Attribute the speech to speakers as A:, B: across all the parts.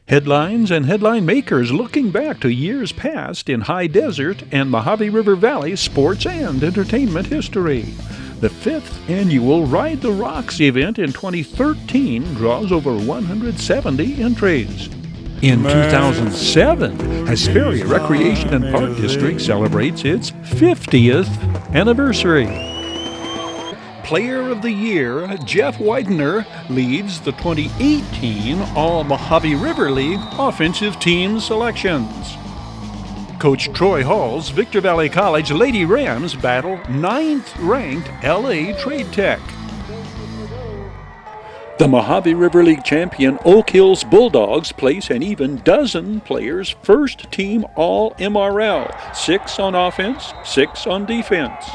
A: Headlines and headline makers looking back to years past in high desert and Mojave River Valley sports and entertainment history. The 5th annual Ride the Rocks event in 2013 draws over 170 entries. In 2007, Hesperia Recreation and Park District celebrates its 50th anniversary. Player of the Year, Jeff Widener, leads the 2018 All-Mojave River League offensive team selections. Coach Troy Hall's Victorville College Lady Rams battle 9th-ranked LA Trade Tech. The Mojave River League champion Oak Hills Bulldogs place an even dozen players first-team All-MRL, 6 on offense, 6 on defense.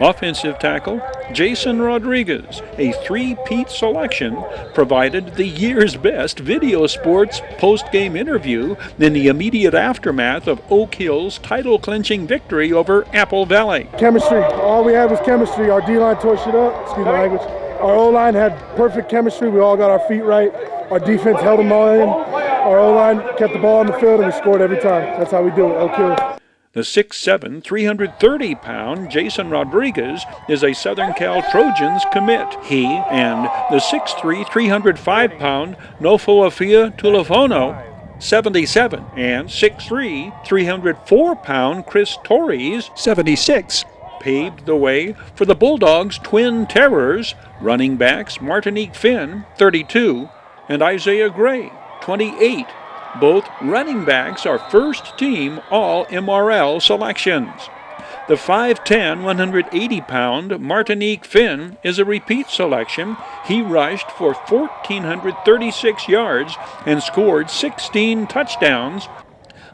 A: Offensive tackle, Jason Rodriguez, a three-peat selection, provided the year's best video sports post-game interview in the immediate aftermath of Oak Hill's title-clinching victory over Apple Valley.
B: Chemistry. All we had was chemistry. Our D-line tore shit up. Excuse my language. Our O-line had perfect chemistry. We all got our feet right. Our defense held them all in. Our O-line kept the ball on the field, and we scored every time. That's how we do it. Oak Hills.
A: The 6'7", 330-pound Jason Rodriguez is a Southern Cal Trojans commit. He and the 6'3", 305-pound Nofoafia Tulifono, 77, and 6'3", 304-pound Chris Torres, 76, paved the way for the Bulldogs' twin terrors, running backs Martinique Finn, 32, and Isaiah Gray, 28. Both running backs are first-team All-MRL selections. The 5'10", 180-pound Martinique Finn is a repeat selection. He rushed for 1,436 yards and scored 16 touchdowns.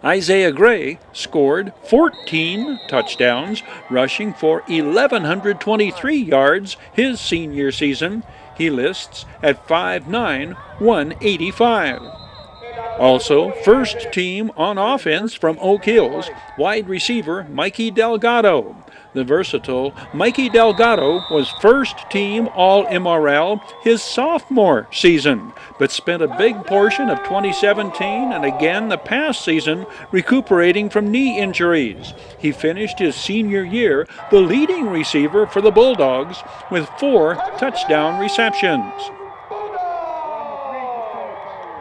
A: Isaiah Gray scored 14 touchdowns, rushing for 1,123 yards his senior season. He lists at 5'9", 185. Also, first team on offense from Oak Hills, wide receiver Mikey Delgado. The versatile Mikey Delgado was first team All-MRL his sophomore season, but spent a big portion of 2017 and again the past season recuperating from knee injuries. He finished his senior year the leading receiver for the Bulldogs with 4 touchdown receptions.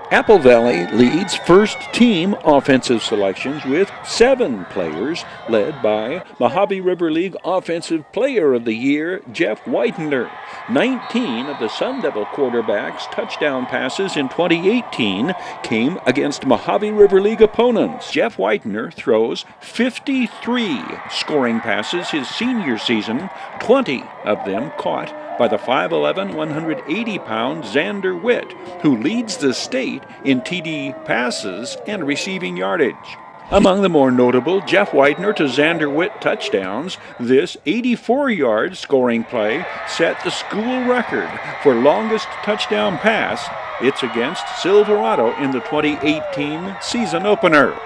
A: Apple Valley leads first-team offensive selections with 7 players, led by Mojave River League Offensive Player of the Year, Jeff Widener. 19 of the Sun Devil quarterbacks' touchdown passes in 2018 came against Mojave River League opponents. Jeff Widener throws 53 scoring passes his senior season, 20 of them caught by the 5'11", 180-pound Xander Witt, who leads the state in TD passes and receiving yardage. Among the more notable Jeff Widener to Xander Witt touchdowns, this 84-yard scoring play set the school record for longest touchdown pass. It's against Silverado in the 2018 season opener.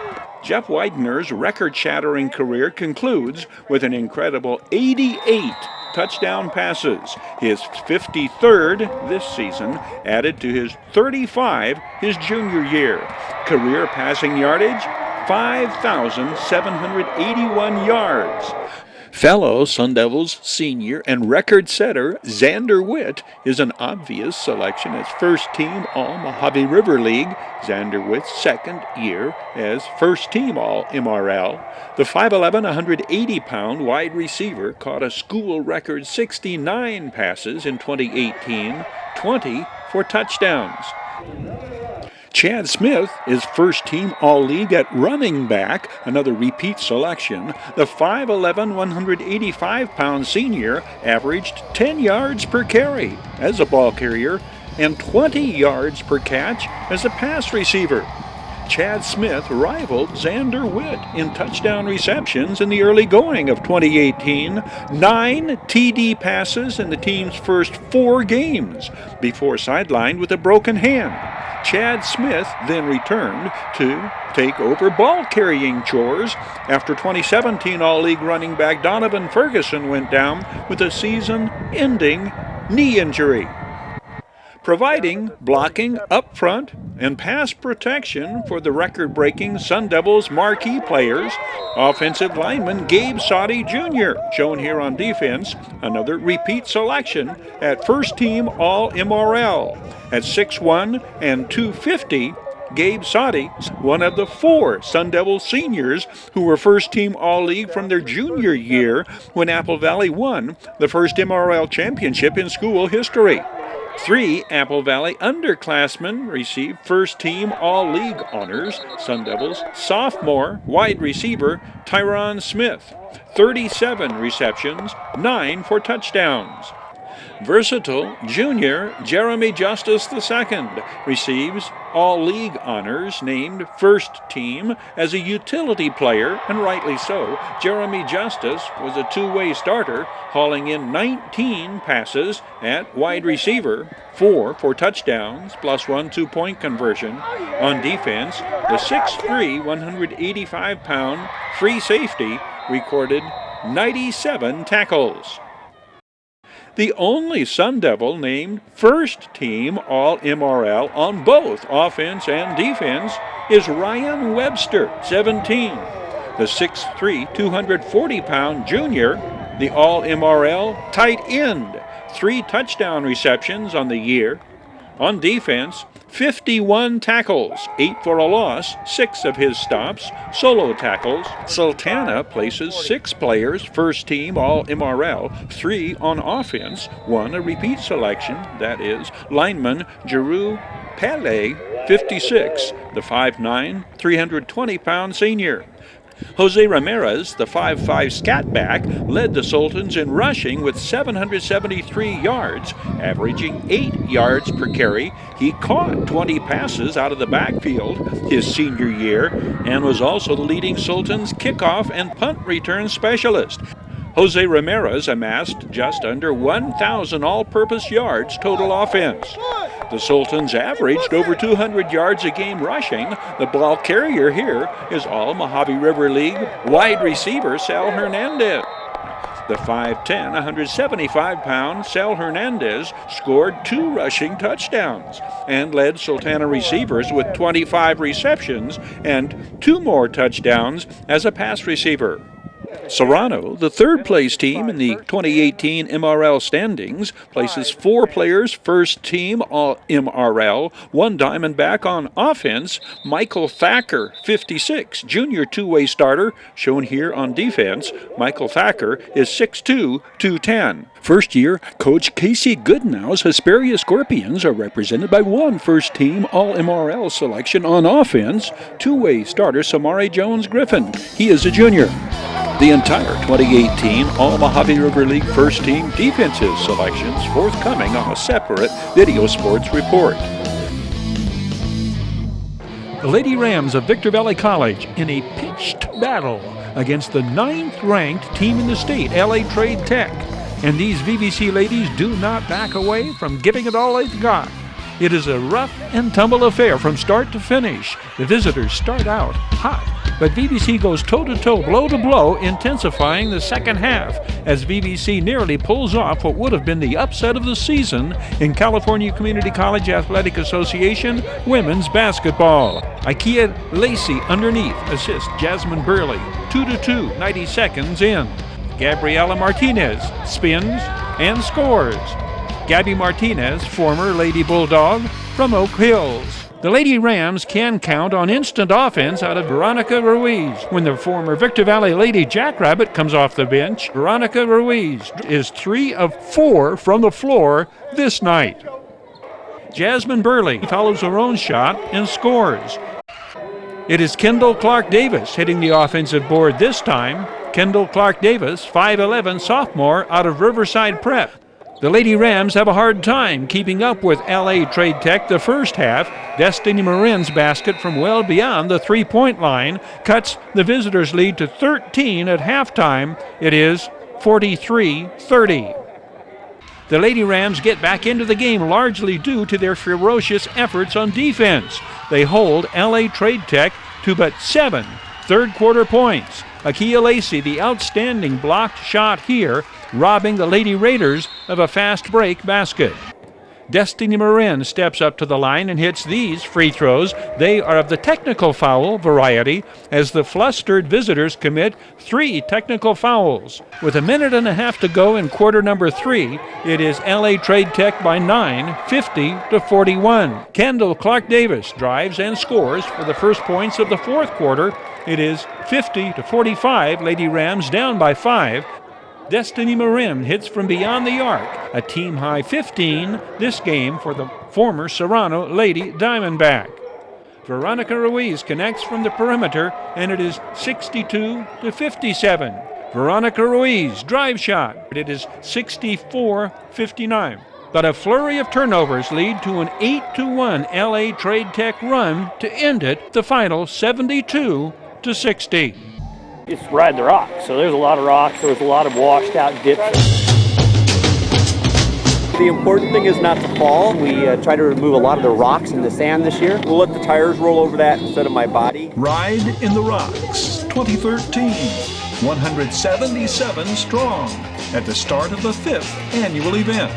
A: Jeff Widener's record-shattering career concludes with an incredible 88 touchdown passes, his 53rd this season, added to his 35 his junior year. Career passing yardage, 5,781 yards. Fellow Sun Devils senior and record setter Xander Witt is an obvious selection as first-team All-Mojave River League, Xander Witt's second year as first-team All-MRL. The 5'11", 180-pound wide receiver caught a school record 69 passes in 2018, 20 for touchdowns. Chad Smith is first-team All-League at running back, another repeat selection. The 5'11", 185-pound senior averaged 10 yards per carry as a ball carrier and 20 yards per catch as a pass receiver. Chad Smith rivaled Xander Witt in touchdown receptions in the early going of 2018, 9 TD passes in the team's first 4 games before sidelined with a broken hand. Chad Smith then returned to take over ball-carrying chores after 2017 All-League running back Donovan Ferguson went down with a season-ending knee injury. Providing blocking up front and pass protection for the record-breaking Sun Devils marquee players. Offensive lineman Gabe Soddy Jr., shown here on defense, another repeat selection at first-team All-MRL. At 6'1" and 250, Gabe Soddy, one of the 4 Sun Devil seniors who were first-team All-League from their junior year when Apple Valley won the first MRL championship in school history. 3 Apple Valley underclassmen received first-team All-League honors. Sun Devils sophomore wide receiver Tyron Smith, 37 receptions, 9 for touchdowns. Versatile junior Jeremy Justice II receives All-League honors, named first team as a utility player, and rightly so. Jeremy Justice was a two-way starter, hauling in 19 passes at wide receiver, 4 for touchdowns, plus 1 two-point conversion. On defense, the 6'3", 185-pound free safety recorded 97 tackles. The only Sun Devil named first-team All-MRL on both offense and defense is Ryan Webster, 17. The 6'3", 240-pound junior, the All-MRL tight end, 3 touchdown receptions on the year. On defense, 51 tackles, 8 for a loss, 6 of his stops, solo tackles. Sultana places 6 players, first team All-MRL, 3 on offense, 1 a repeat selection, that is, lineman Jeru Pele, 56, the 5'9", 320-pound senior. Jose Ramirez, the 5'5" scat back, led the Sultans in rushing with 773 yards, averaging 8 yards per carry. He caught 20 passes out of the backfield his senior year and was also the leading Sultans kickoff and punt return specialist. Jose Ramirez amassed just under 1,000 all-purpose yards total offense. The Sultans averaged over 200 yards a game rushing. The ball carrier here is All Mojave River League wide receiver Sal Hernandez. The 5'10", 175-pound Sal Hernandez scored 2 rushing touchdowns and led Sultana receivers with 25 receptions and 2 more touchdowns as a pass receiver. Serrano, the third-place team in the 2018 MRL standings, places 4 players first team All-MRL, 1 Diamondback on offense, Michael Thacker, 56, junior two-way starter, shown here on defense. Michael Thacker is 6'2", 210. First year, Coach Casey Goodnow's Hesperia Scorpions are represented by 1 first-team All-MRL selection on offense, two-way starter Samari Jones-Griffin. He is a junior. The entire 2018 All-Mojave River League first-team defensive selections forthcoming on a separate video sports report. The Lady Rams of Victorville College in a pitched battle against the 9th-ranked team in the state, LA Trade Tech. And these VVC ladies do not back away from giving it all they've got. It is a rough and tumble affair from start to finish. The visitors start out hot, but VVC goes toe-to-toe, blow to blow, intensifying the second half as VVC nearly pulls off what would have been the upset of the season in California Community College Athletic Association women's basketball. Ikea Lacey underneath assists Jasmine Burley, 2-2, 90 seconds in. Gabriela Martinez spins and scores. Gabby Martinez, former Lady Bulldog from Oak Hills. The Lady Rams can count on instant offense out of Veronica Ruiz. When the former Victor Valley Lady Jackrabbit comes off the bench, Veronica Ruiz is 3 of 4 from the floor this night. Jasmine Burley follows her own shot and scores. It is Kendall Clark Davis hitting the offensive board this time. Kendall Clark Davis, 5'11", sophomore out of Riverside Prep. The Lady Rams have a hard time keeping up with LA Trade Tech the first half. Destiny Marin's basket from well beyond the three-point line cuts the visitors' lead to 13 at halftime. It is 43-30. The Lady Rams get back into the game largely due to their ferocious efforts on defense. They hold LA Trade Tech to but 7 third-quarter points. Ikea Lacey, the outstanding blocked shot here, robbing the Lady Raiders of a fast break basket. Destiny Marin steps up to the line and hits these free throws. They are of the technical foul variety, as the flustered visitors commit 3 technical fouls. With a minute and a half to go in quarter number 3, it is LA Trade Tech by 9, 50-41. Kendall Clark Davis drives and scores for the first points of the fourth quarter. It is 50-45, Lady Rams down by 5. Destiny Marin hits from beyond the arc, a team-high 15 this game for the former Serrano Lady Diamondback. Veronica Ruiz connects from the perimeter, and it is 62-57. Veronica Ruiz drive shot. It is 64-59. But a flurry of turnovers lead to an 8-1 LA Trade Tech run to end it, the final 72-60.
C: It's ride the rocks, so there's a lot of rocks, there's a lot of washed out dips.
D: The important thing is not to fall. We try to remove a lot of the rocks and the sand this year. We'll let the tires roll over that instead of my body.
A: Ride in the Rocks 2013, 177 strong at the start of the 5th annual event.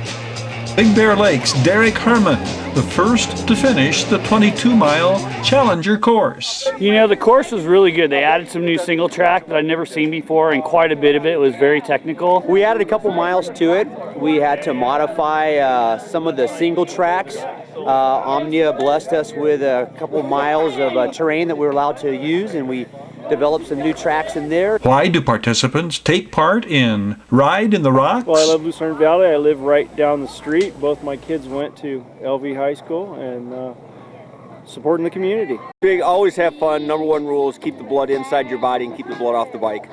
A: Big Bear Lake's Derek Herman, the first to finish the 22-mile Challenger course.
C: You know, the course was really good. They added some new single track that I'd never seen before, and quite a bit of it was very technical.
D: We added a couple miles to it. We had to modify some of the single tracks. Omnia blessed us with a couple miles of terrain that we were allowed to use, and we developed some new tracks in there.
A: Why do participants take part in Ride in the Rocks?
E: Well, I love Lucerne Valley. I live right down the street. Both my kids went to LV High School, and supporting the community.
D: Big, always have fun. Number one rule is keep the blood inside your body and keep the blood off the bike.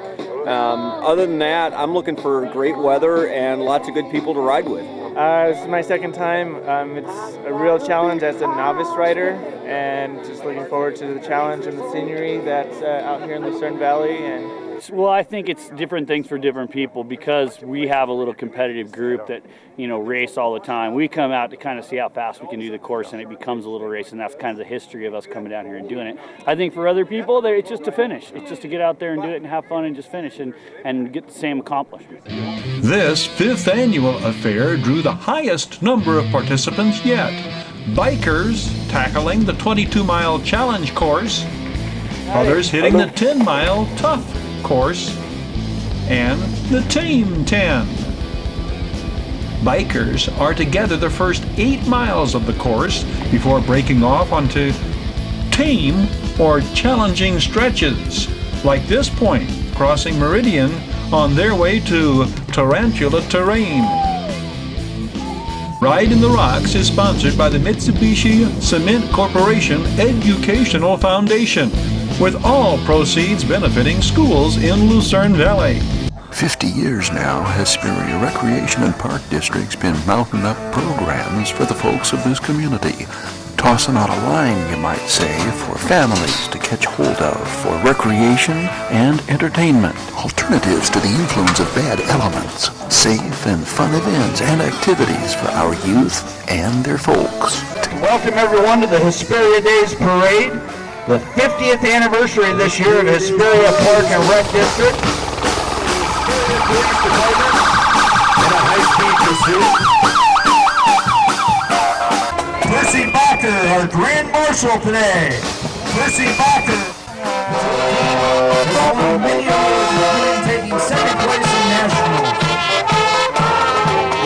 D: Other than that, I'm looking for great weather and lots of good people to ride with.
E: This is my second time. It's a real challenge as a novice rider, and just looking forward to the challenge and the scenery that's out here in Lucerne Valley. And
C: Well, I think it's different things for different people because we have a little competitive group that, you know, race all the time. We come out to kind of see how fast we can do the course, and it becomes a little race, and that's kind of the history of us coming down here and doing it. I think for other people, it's just to finish. It's just to get out there and do it and have fun and just finish and get the same accomplishment.
A: This 5th annual affair drew the highest number of participants yet. Bikers tackling the 22-mile challenge course, others hitting the 10-mile tough course, and the Team 10. Bikers are to gather the first 8 miles of the course before breaking off onto team or challenging stretches, like this point, crossing Meridian on their way to Tarantula Terrain. Ride in the Rocks is sponsored by the Mitsubishi Cement Corporation Educational Foundation, with all proceeds benefiting schools in Lucerne Valley.
F: 50 years now, Hesperia Recreation and Park District's been mounting up programs for the folks of this community. Tossing out a line, you might say, for families to catch hold of for recreation and entertainment. Alternatives to the influence of bad elements. Safe and fun events and activities for our youth and their folks.
G: Welcome everyone to the Hesperia Days Parade, the 50th anniversary this year of Hesperia Park and Rec District. Police Department in a high-speed pursuit. Percy Bacher, our Grand Marshal today. Percy Bacher. Following many others, including taking second place in nationals.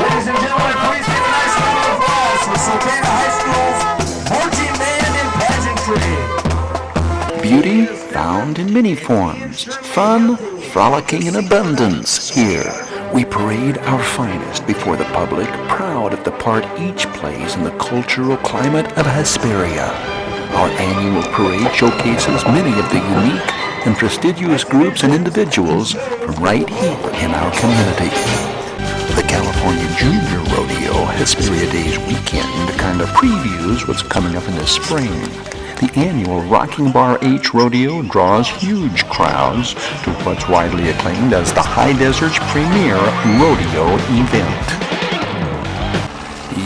G: Ladies and gentlemen, please give a nice round of applause for Sultana High School's marching band and pageantry.
F: Beauty found in many forms. Fun, frolicking in abundance here. We parade our finest before the public, proud of the part each plays in the cultural climate of Hesperia. Our annual parade showcases many of the unique and prestigious groups and individuals from right here in our community. The California Junior Rodeo Hesperia Days weekend kind of previews what's coming up in the spring. The annual Rocking Bar H Rodeo draws huge crowds to what's widely acclaimed as the High Desert's premier rodeo event.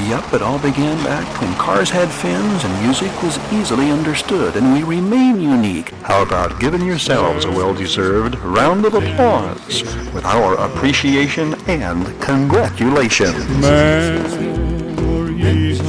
F: Yup, it all began back when cars had fins and music was easily understood, and we remain unique. How about giving yourselves a well-deserved round of applause with our appreciation and congratulations?
A: Memories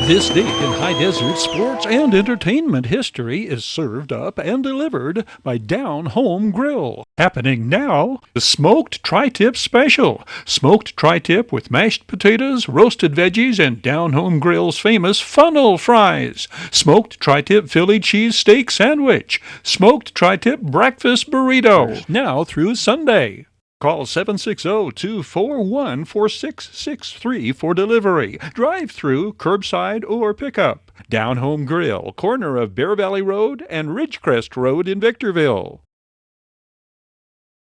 A: This day in high desert sports and entertainment history is served up and delivered by Down Home Grill. Happening now, the Smoked Tri-Tip Special. Smoked Tri-Tip with mashed potatoes, roasted veggies, and Down Home Grill's famous funnel fries. Smoked Tri-Tip Philly cheese steak sandwich. Smoked Tri-Tip breakfast burrito. Now through Sunday. Call 760-241-4663 for delivery, drive-through, curbside, or pickup. Down Home Grill, corner of Bear Valley Road and Ridgecrest Road in Victorville.